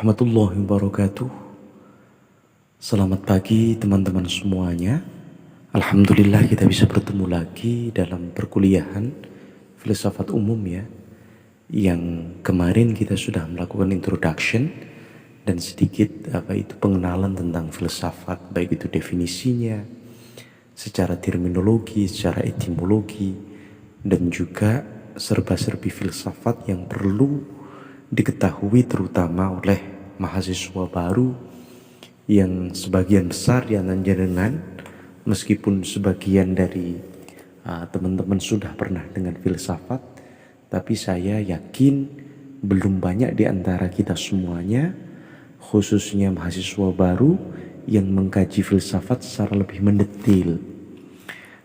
Warahmatullahi wabarakatuh. Selamat pagi teman-teman semuanya. Alhamdulillah kita bisa bertemu lagi dalam perkuliahan filsafat umum ya. Yang kemarin kita sudah melakukan introduction dan sedikit pengenalan tentang filsafat, baik itu definisinya, secara terminologi, secara etimologi, dan juga serba-serbi filsafat yang perlu diketahui terutama oleh mahasiswa baru yang sebagian besar di antara jenengan, meskipun sebagian dari teman-teman sudah pernah dengan filsafat, tapi saya yakin belum banyak di antara kita semuanya, khususnya mahasiswa baru, yang mengkaji filsafat secara lebih mendetil,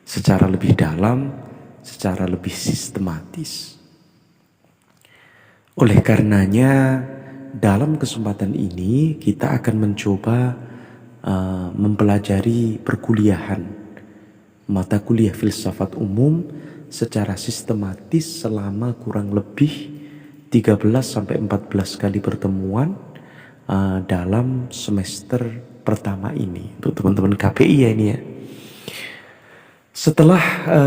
secara lebih dalam, secara lebih sistematis. Oleh karenanya, dalam kesempatan ini kita akan mencoba mempelajari perkuliahan mata kuliah filsafat umum secara sistematis selama kurang lebih 13-14 kali pertemuan dalam semester pertama ini. Untuk teman-teman KPI ya ini ya. Setelah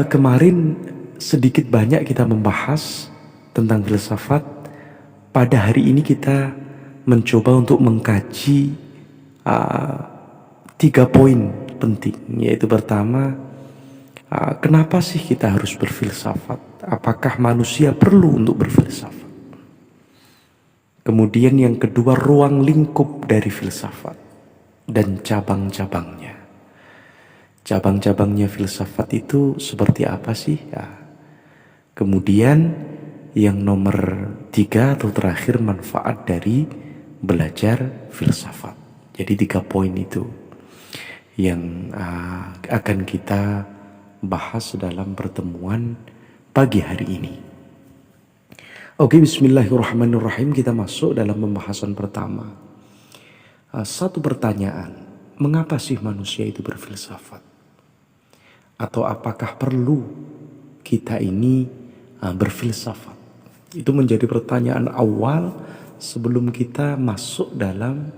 kemarin sedikit banyak kita membahas tentang filsafat, pada hari ini kita mencoba untuk mengkaji 3 poin penting, yaitu pertama, kenapa sih kita harus berfilsafat? Apakah manusia perlu untuk berfilsafat? Kemudian yang kedua, ruang lingkup dari filsafat dan cabang-cabangnya. Cabang-cabangnya filsafat itu seperti apa sih? Ya. Kemudian yang nomor 3 atau terakhir, manfaat dari belajar filsafat. Jadi 3 poin itu yang akan kita bahas dalam pertemuan pagi hari ini. Oke, bismillahirrahmanirrahim. Kita masuk dalam pembahasan pertama. Satu pertanyaan, mengapa sih manusia itu berfilsafat? Atau apakah perlu kita ini berfilsafat? Itu menjadi pertanyaan awal sebelum kita masuk dalam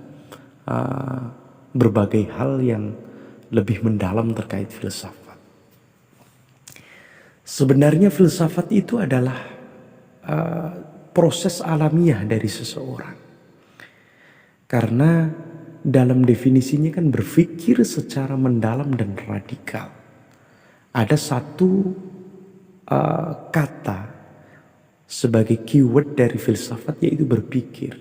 berbagai hal yang lebih mendalam terkait filsafat. Sebenarnya filsafat itu adalah proses alamiah dari seseorang. Karena dalam definisinya kan berpikir secara mendalam dan radikal. Ada satu kata sebagai keyword dari filsafat, yaitu berpikir.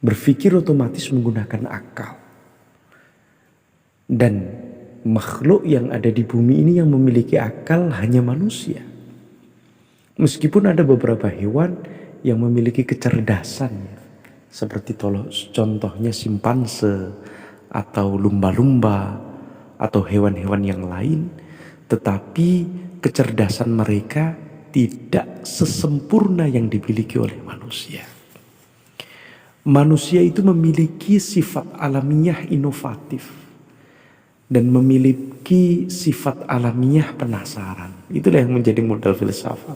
Berpikir otomatis menggunakan akal. Dan makhluk yang ada di bumi ini yang memiliki akal hanya manusia. Meskipun ada beberapa hewan yang memiliki kecerdasan, seperti contohnya simpanse atau lumba-lumba atau hewan-hewan yang lain, tetapi kecerdasan mereka tidak sesempurna yang dimiliki oleh manusia. Manusia itu memiliki sifat alamiah inovatif dan memiliki sifat alamiah penasaran. Itulah yang menjadi modal filsafat.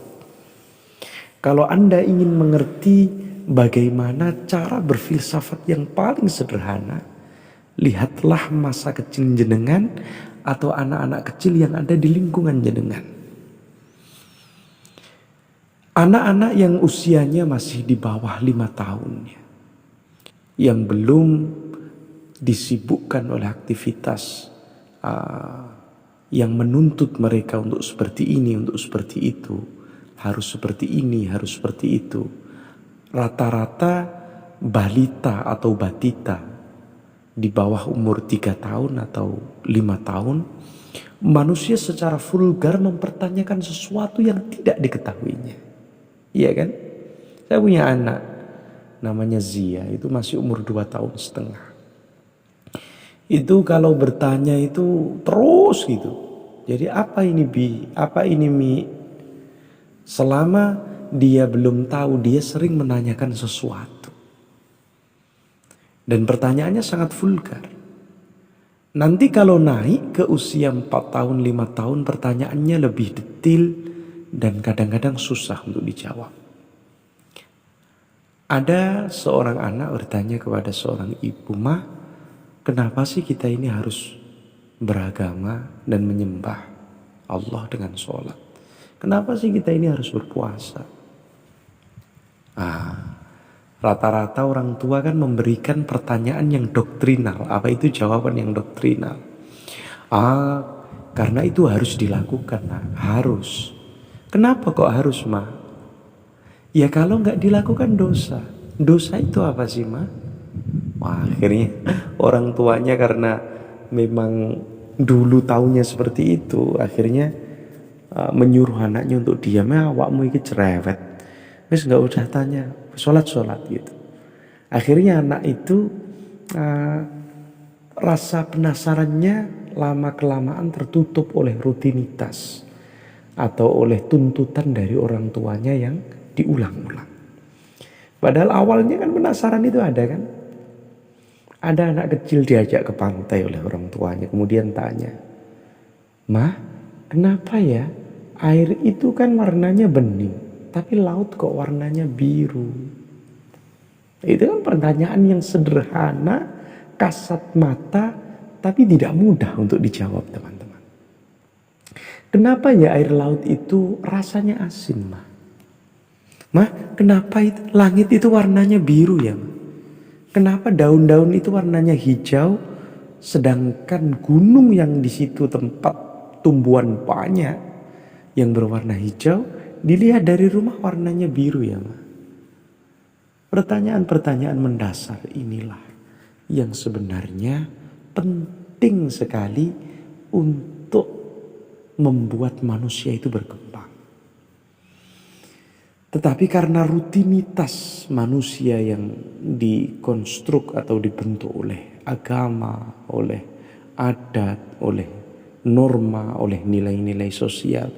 Kalau Anda ingin mengerti bagaimana cara berfilsafat yang paling sederhana, lihatlah masa kecil jenengan atau anak-anak kecil yang ada di lingkungan jenengan. Anak-anak yang usianya masih di bawah 5 tahun, yang belum disibukkan oleh aktivitas yang menuntut mereka untuk seperti ini, untuk seperti itu, harus seperti ini, harus seperti itu. Rata-rata balita atau batita di bawah umur 3 tahun atau 5 tahun, manusia secara vulgar mempertanyakan sesuatu yang tidak diketahuinya. Iya kan? Saya punya anak namanya Zia, itu masih umur 2 tahun setengah. Itu kalau bertanya itu terus gitu. Jadi apa ini Bi? Apa ini Mi? Selama dia belum tahu, dia sering menanyakan sesuatu. Dan pertanyaannya sangat vulgar. Nanti kalau naik ke usia 4 tahun, 5 tahun, pertanyaannya lebih detail dan kadang-kadang susah untuk dijawab. Ada seorang anak bertanya kepada seorang ibu, "Ma, kenapa sih kita ini harus beragama dan menyembah Allah dengan sholat? Kenapa sih kita ini harus berpuasa?" Rata-rata orang tua kan memberikan pertanyaan yang doktrinal. Apa itu jawaban yang doktrinal? Karena itu harus dilakukan, nah. Harus. Kenapa kok harus, Ma? Ya kalau nggak dilakukan dosa. Dosa itu apa sih, Ma? Wah, akhirnya orang tuanya karena memang dulu taunya seperti itu, akhirnya menyuruh anaknya untuk diam. Awakmu iki cerewet. Wis nggak usah tanya, sholat gitu. Akhirnya anak itu rasa penasarannya lama kelamaan tertutup oleh rutinitas atau oleh tuntutan dari orang tuanya yang diulang-ulang. Padahal awalnya kan penasaran itu ada kan. Ada anak kecil diajak ke pantai oleh orang tuanya, kemudian tanya, "Ma, kenapa ya air itu kan warnanya bening, tapi laut kok warnanya biru?" Itu kan pertanyaan yang sederhana, kasat mata, tapi tidak mudah untuk dijawab, teman-teman. Kenapa ya air laut itu rasanya asin, Ma? Ma, kenapa itu langit itu warnanya biru ya, Ma? Kenapa daun-daun itu warnanya hijau, sedangkan gunung yang di situ tempat tumbuhan banyak yang berwarna hijau, dilihat dari rumah warnanya biru ya, Ma? Pertanyaan-pertanyaan mendasar inilah yang sebenarnya penting sekali untuk membuat manusia itu berkembang. Tetapi karena rutinitas manusia yang dikonstruk atau dibentuk oleh agama, oleh adat, oleh norma, oleh nilai-nilai sosial,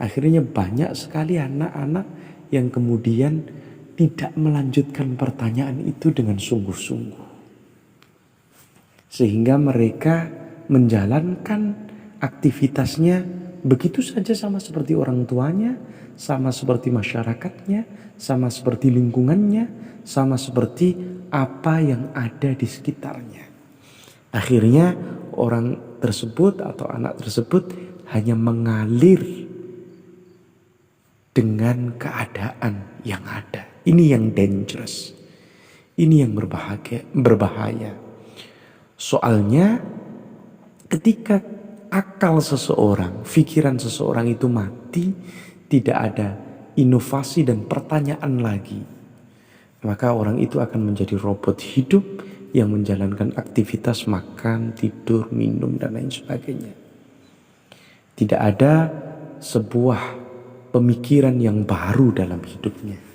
akhirnya banyak sekali anak-anak yang kemudian tidak melanjutkan pertanyaan itu dengan sungguh-sungguh. Sehingga mereka menjalankan aktivitasnya begitu saja, sama seperti orang tuanya, sama seperti masyarakatnya, sama seperti lingkungannya, sama seperti apa yang ada di sekitarnya. Akhirnya orang tersebut atau anak tersebut hanya mengalir dengan keadaan yang ada. Ini yang dangerous. Ini yang berbahaya. Soalnya ketika akal seseorang, pikiran seseorang itu mati, tidak ada inovasi dan pertanyaan lagi, maka orang itu akan menjadi robot hidup yang menjalankan aktivitas makan, tidur, minum, dan lain sebagainya. Tidak ada sebuah pemikiran yang baru dalam hidupnya.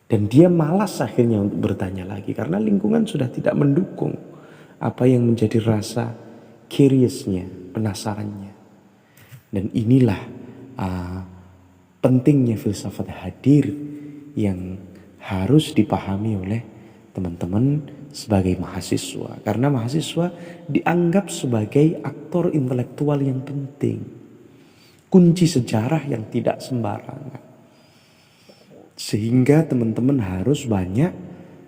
Dan dia malas akhirnya untuk bertanya lagi karena lingkungan sudah tidak mendukung apa yang menjadi rasa curiousnya, penasarannya. Dan inilah pentingnya filsafat hadir yang harus dipahami oleh teman-teman sebagai mahasiswa. Karena mahasiswa dianggap sebagai aktor intelektual yang penting. Kunci sejarah yang tidak sembarangan. Sehingga teman-teman harus banyak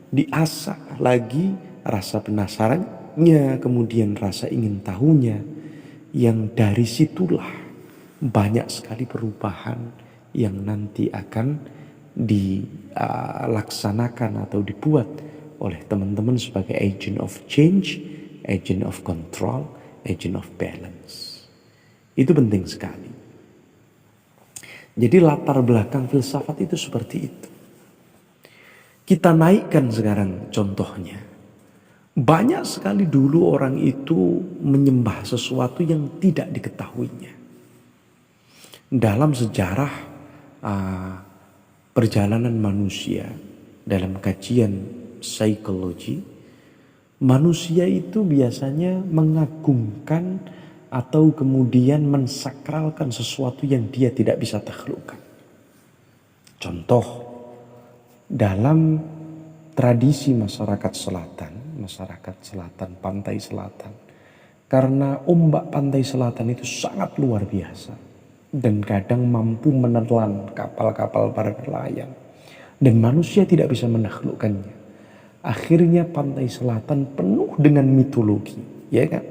diasah lagi rasa penasarannya, kemudian rasa ingin tahunya. Yang dari situlah banyak sekali perubahan yang nanti akan dilaksanakan atau dibuat oleh teman-teman sebagai agent of change, agent of control, agent of balance. Itu penting sekali. Jadi latar belakang filsafat itu seperti itu. Kita naikkan sekarang contohnya. Banyak sekali dulu orang itu menyembah sesuatu yang tidak diketahuinya. Dalam sejarah perjalanan manusia, dalam kajian psikologi, manusia itu biasanya mengagungkan atau kemudian mensakralkan sesuatu yang dia tidak bisa taklukkan. Contoh, dalam tradisi masyarakat selatan, pantai selatan, karena ombak pantai selatan itu sangat luar biasa dan kadang mampu menelan kapal-kapal para nelayan, Dan manusia tidak bisa menaklukkannya. Akhirnya pantai selatan penuh dengan mitologi, ya kan?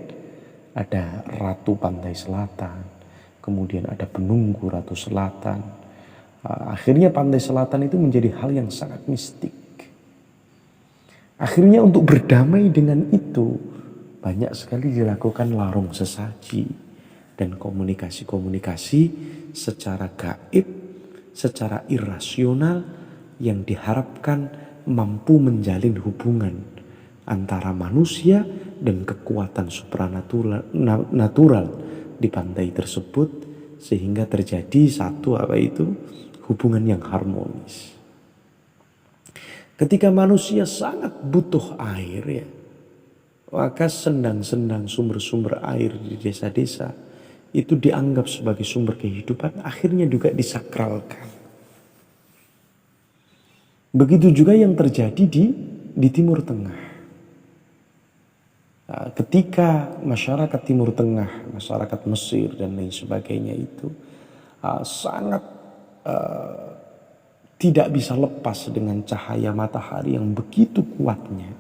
Ada ratu pantai selatan, kemudian ada penunggu ratu selatan. Akhirnya pantai selatan itu menjadi hal yang sangat mistik. Akhirnya untuk berdamai dengan itu, banyak sekali dilakukan larung sesaji dan komunikasi-komunikasi secara gaib, secara irasional yang diharapkan mampu menjalin hubungan antara manusia dan kekuatan supranatural di pantai tersebut, sehingga terjadi satu hubungan yang harmonis. Ketika manusia sangat butuh air, ya, maka sendang-sendang sumber-sumber air di desa-desa itu dianggap sebagai sumber kehidupan, akhirnya juga disakralkan. Begitu juga yang terjadi di Timur Tengah. Ketika masyarakat Timur Tengah, masyarakat Mesir dan lain sebagainya itu sangat tidak bisa lepas dengan cahaya matahari yang begitu kuatnya,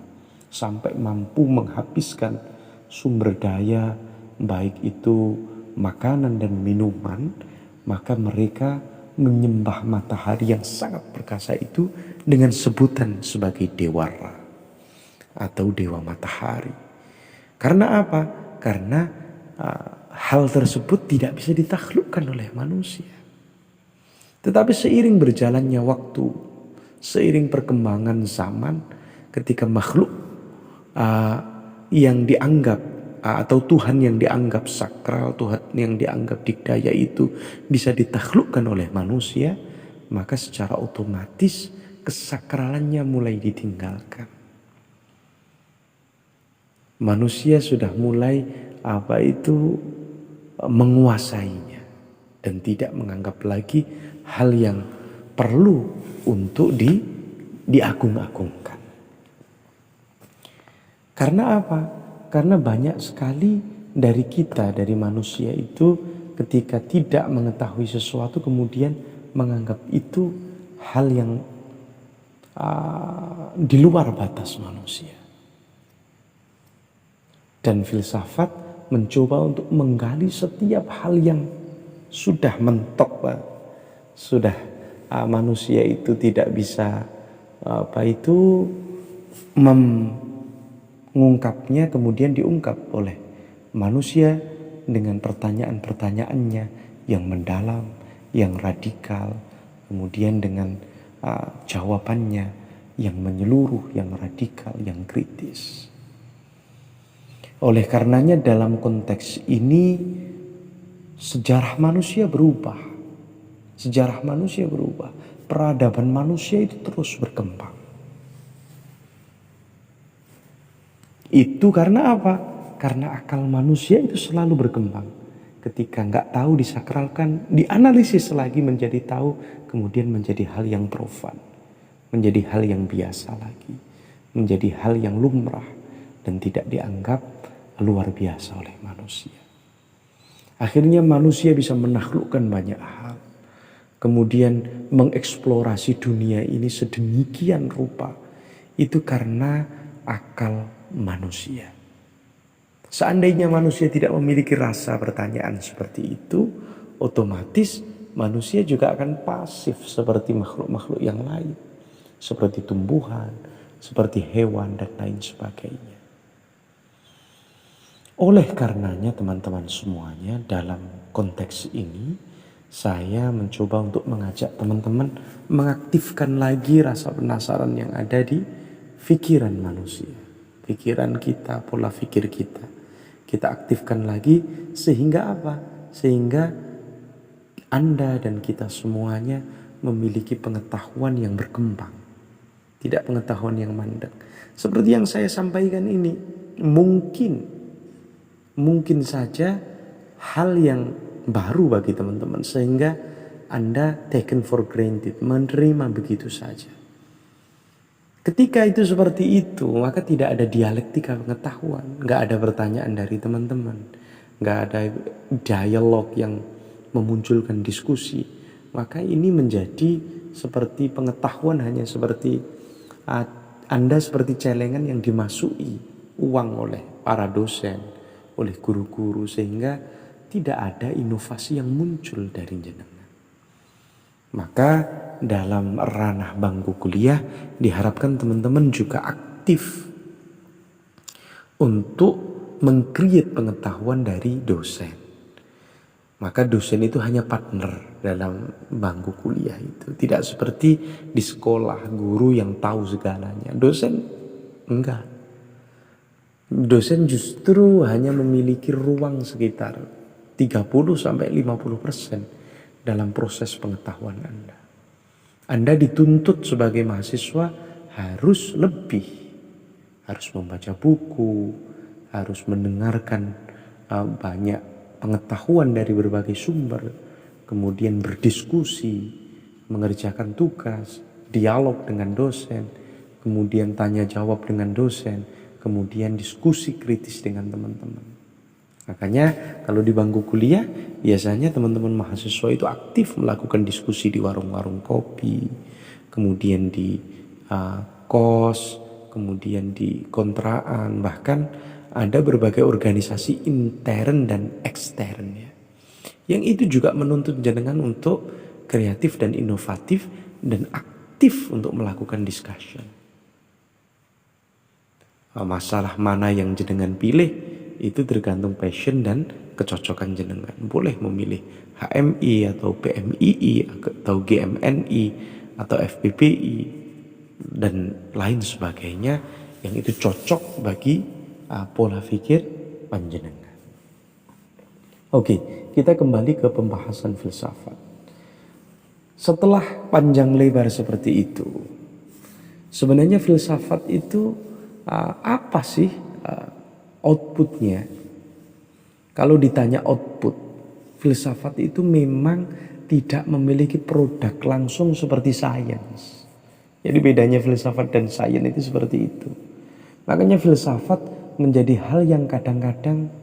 sampai mampu menghabiskan sumber daya, baik itu makanan dan minuman, maka mereka menyembah matahari yang sangat perkasa itu dengan sebutan sebagai Dewa Ra atau Dewa Matahari. Karena apa? Karena hal tersebut tidak bisa ditaklukkan oleh manusia. Tetapi seiring berjalannya waktu, seiring perkembangan zaman, ketika makhluk yang dianggap atau Tuhan yang dianggap sakral, Tuhan yang dianggap dikdaya itu bisa ditaklukkan oleh manusia, maka secara otomatis kesakralannya mulai ditinggalkan. Manusia sudah mulai menguasainya dan tidak menganggap lagi hal yang perlu untuk diagung-agungkan. Karena apa? Karena banyak sekali dari kita, dari manusia itu ketika tidak mengetahui sesuatu kemudian menganggap itu hal yang di luar batas manusia. Dan filsafat mencoba untuk menggali setiap hal yang sudah mentok, sudah manusia itu tidak bisa mengungkapnya, kemudian diungkap oleh manusia dengan pertanyaan-pertanyaannya yang mendalam, yang radikal, kemudian dengan jawabannya yang menyeluruh, yang radikal, yang kritis. Oleh karenanya dalam konteks ini sejarah manusia berubah. Sejarah manusia berubah. Peradaban manusia itu terus berkembang. Itu karena apa? Karena akal manusia itu selalu berkembang. Ketika nggak tahu disakralkan, dianalisis lagi menjadi tahu, kemudian menjadi hal yang profan, menjadi hal yang biasa lagi, menjadi hal yang lumrah dan tidak dianggap luar biasa oleh manusia. Akhirnya manusia bisa menaklukkan banyak hal, kemudian mengeksplorasi dunia ini sedemikian rupa. Itu karena akal manusia. Seandainya manusia tidak memiliki rasa pertanyaan seperti itu, otomatis manusia juga akan pasif seperti makhluk-makhluk yang lain, seperti tumbuhan, seperti hewan dan lain sebagainya. Oleh karenanya teman-teman semuanya, dalam konteks ini saya mencoba untuk mengajak teman-teman mengaktifkan lagi rasa penasaran yang ada di pikiran manusia. Pikiran kita, pola pikir kita. Kita aktifkan lagi sehingga apa? Sehingga Anda dan kita semuanya memiliki pengetahuan yang berkembang. Tidak pengetahuan yang mandek. Seperti yang saya sampaikan ini, mungkin saja hal yang baru bagi teman-teman sehingga Anda taken for granted, menerima begitu saja. Ketika itu seperti itu, maka tidak ada dialektika pengetahuan, nggak ada pertanyaan dari teman-teman, nggak ada dialog yang memunculkan diskusi. Maka ini menjadi seperti pengetahuan hanya seperti Anda seperti celengan yang dimasuki uang oleh para dosen, oleh guru-guru, sehingga tidak ada inovasi yang muncul dari jenengan. Maka dalam ranah bangku kuliah diharapkan teman-teman juga aktif untuk meng-create pengetahuan dari dosen. Maka dosen itu hanya partner dalam bangku kuliah itu. Tidak seperti di sekolah guru yang tahu segalanya. Dosen enggak. Dosen justru hanya memiliki ruang sekitar 30-50% dalam proses pengetahuan Anda. Anda dituntut sebagai mahasiswa harus lebih. Harus membaca buku, harus mendengarkan banyak pengetahuan dari berbagai sumber, kemudian berdiskusi, mengerjakan tugas, dialog dengan dosen, kemudian tanya jawab dengan dosen, kemudian diskusi kritis dengan teman-teman. Makanya kalau di bangku kuliah biasanya teman-teman mahasiswa itu aktif melakukan diskusi di warung-warung kopi, kemudian di kos, kemudian di kontrakan, bahkan ada berbagai organisasi intern dan ekstern ya. Yang itu juga menuntut jenengan untuk kreatif dan inovatif dan aktif untuk melakukan discussion. Masalah mana yang jenengan pilih itu tergantung passion dan kecocokan jenengan. Boleh memilih HMI atau PMII atau GMNI atau FPPI dan lain sebagainya yang itu cocok bagi pola pikir panjenengan. Oke, kita kembali ke pembahasan filsafat. Setelah panjang lebar seperti itu, sebenarnya filsafat itu apa sih outputnya? Kalau ditanya output, filsafat itu memang tidak memiliki produk langsung seperti sains. Jadi bedanya filsafat dan sains itu seperti itu. Makanya filsafat menjadi hal yang kadang-kadang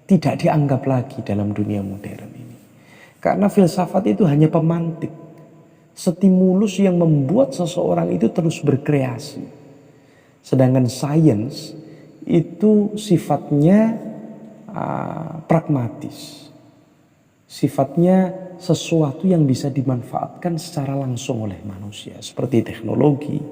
tidak dianggap lagi dalam dunia modern ini. Karena filsafat itu hanya pemantik, stimulus yang membuat seseorang itu terus berkreasi. Sedangkan sains itu sifatnya pragmatis. Sifatnya sesuatu yang bisa dimanfaatkan secara langsung oleh manusia. Seperti teknologi,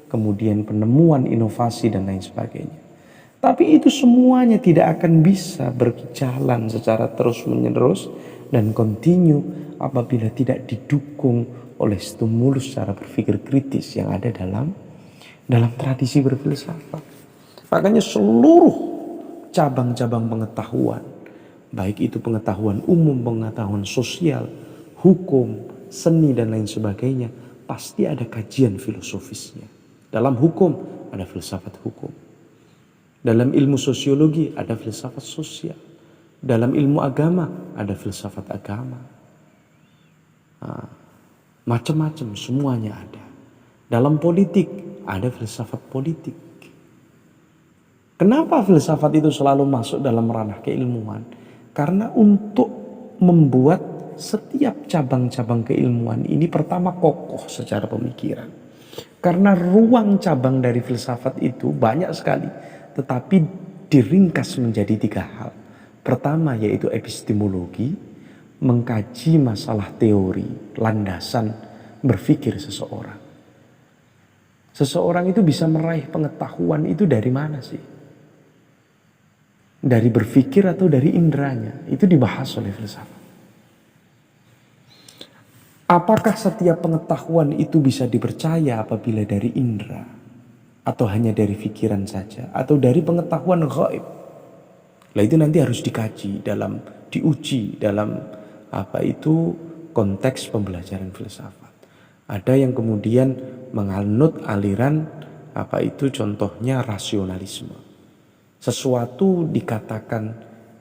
kemudian penemuan, inovasi dan lain sebagainya. Tapi itu semuanya tidak akan bisa berjalan secara terus-menerus dan kontinu apabila tidak didukung oleh stimulus cara berpikir kritis yang ada dalam tradisi berfilsafat. Makanya seluruh cabang-cabang pengetahuan, baik itu pengetahuan umum, pengetahuan sosial, hukum, seni dan lain sebagainya, pasti ada kajian filosofisnya. Dalam hukum ada filsafat hukum. Dalam ilmu sosiologi ada filsafat sosial. Dalam ilmu agama ada filsafat agama. Macam-macam semuanya ada. Dalam politik ada filsafat politik. Kenapa filsafat itu selalu masuk dalam ranah keilmuan? Karena untuk membuat setiap cabang-cabang keilmuan ini pertama kokoh secara pemikiran. Karena ruang cabang dari filsafat itu banyak sekali. Tetapi diringkas menjadi 3 hal. Pertama yaitu epistemologi, mengkaji masalah teori, landasan berpikir seseorang. Seseorang itu bisa meraih pengetahuan itu dari mana sih? Dari berpikir atau dari indranya? Itu dibahas oleh filsafat. Apakah setiap pengetahuan itu bisa dipercaya apabila dari indera? Atau hanya dari pikiran saja, atau dari pengetahuan gaib. Lah itu nanti harus dikaji diuji dalam konteks pembelajaran filsafat. Ada yang kemudian menganut aliran contohnya rasionalisme. Sesuatu dikatakan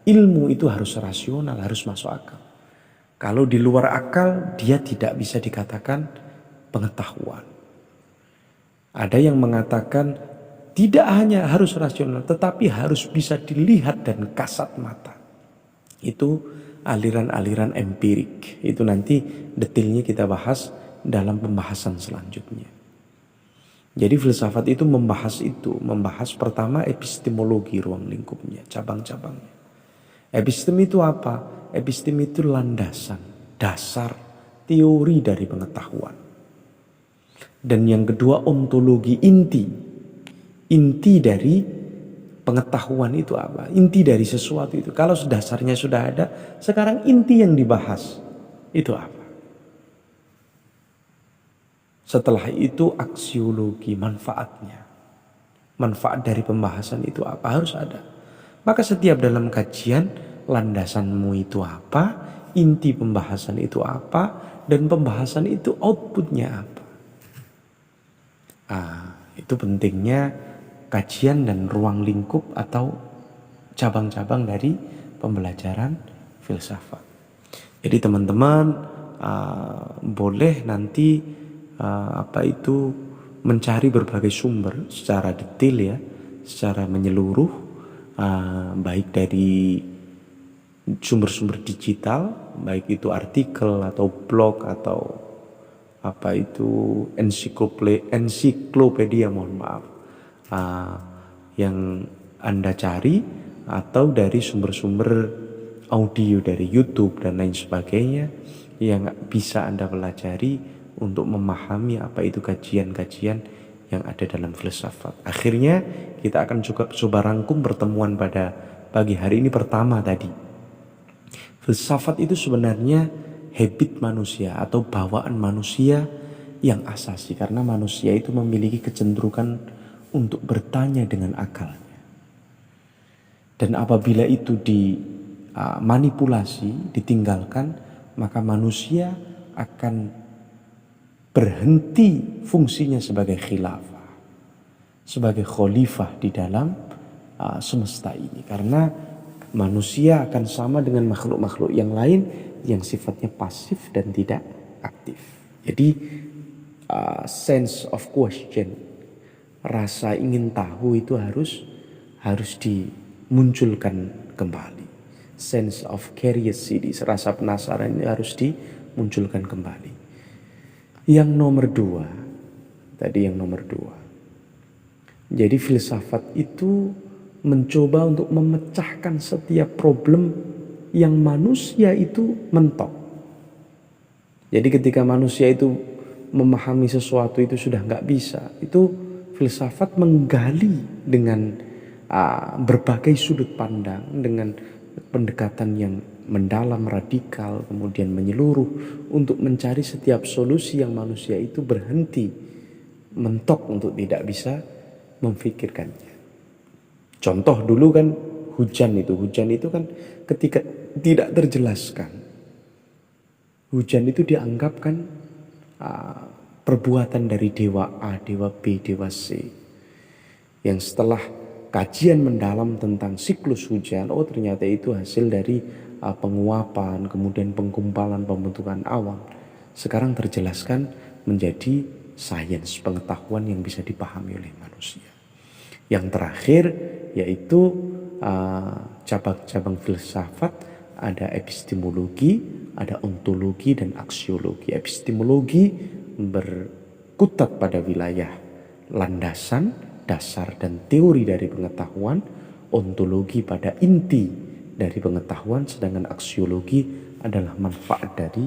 ilmu itu harus rasional, harus masuk akal. Kalau di luar akal dia tidak bisa dikatakan pengetahuan. Ada yang mengatakan tidak hanya harus rasional tetapi harus bisa dilihat dan kasat mata. Itu aliran-aliran empirik. Itu nanti detailnya kita bahas dalam pembahasan selanjutnya. Jadi filsafat itu membahas pertama epistemologi ruang lingkupnya, cabang-cabangnya. Episteme itu apa? Episteme itu landasan, dasar, teori dari pengetahuan. Dan yang kedua ontologi, inti dari pengetahuan itu apa? Inti dari sesuatu itu. Kalau dasarnya sudah ada, sekarang inti yang dibahas itu apa? Setelah itu aksiologi, manfaatnya. Manfaat dari pembahasan itu apa? Harus ada. Maka setiap dalam kajian, landasanmu itu apa? Inti pembahasan itu apa? Dan pembahasan itu outputnya apa? Itu pentingnya kajian dan ruang lingkup atau cabang-cabang dari pembelajaran filsafat. Jadi teman-teman boleh nanti mencari berbagai sumber secara detail ya, secara menyeluruh, baik dari sumber-sumber digital, baik itu artikel atau blog atau ensiklopedia, mohon maaf, yang Anda cari, atau dari sumber-sumber audio dari YouTube dan lain sebagainya yang bisa Anda pelajari untuk memahami apa itu kajian-kajian yang ada dalam filsafat. Akhirnya kita akan juga coba rangkum pertemuan pada pagi hari ini. Pertama tadi, filsafat itu sebenarnya habit manusia atau bawaan manusia yang asasi, karena manusia itu memiliki kecenderungan untuk bertanya dengan akalnya. Dan apabila itu dimanipulasi, ditinggalkan, maka manusia akan berhenti fungsinya sebagai khilafah, sebagai khalifah di dalam semesta ini. Karena manusia akan sama dengan makhluk-makhluk yang lain yang sifatnya pasif dan tidak aktif. Jadi sense of question, rasa ingin tahu itu harus dimunculkan kembali. Sense of curiosity, rasa penasaran ini harus dimunculkan kembali. Yang nomor dua, jadi filsafat itu mencoba untuk memecahkan setiap problem yang manusia itu mentok. Jadi ketika manusia itu memahami sesuatu itu sudah nggak bisa, itu filsafat menggali dengan berbagai sudut pandang, dengan pendekatan yang mendalam, radikal, kemudian menyeluruh, untuk mencari setiap solusi yang manusia itu berhenti mentok untuk tidak bisa memfikirkannya. Contoh dulu kan hujan itu kan ketika tidak terjelaskan, hujan itu dianggap kan perbuatan dari dewa A, dewa B, dewa C. Yang setelah kajian mendalam tentang siklus hujan, ternyata itu hasil dari penguapan, kemudian penggumpalan, pembentukan awan. Sekarang terjelaskan menjadi sains, pengetahuan yang bisa dipahami oleh manusia. Yang terakhir yaitu cabang-cabang filsafat, ada epistemologi, ada ontologi, dan aksiologi. Epistemologi berkutat pada wilayah landasan, dasar, dan teori dari pengetahuan. Ontologi pada inti dari pengetahuan, sedangkan aksiologi adalah manfaat dari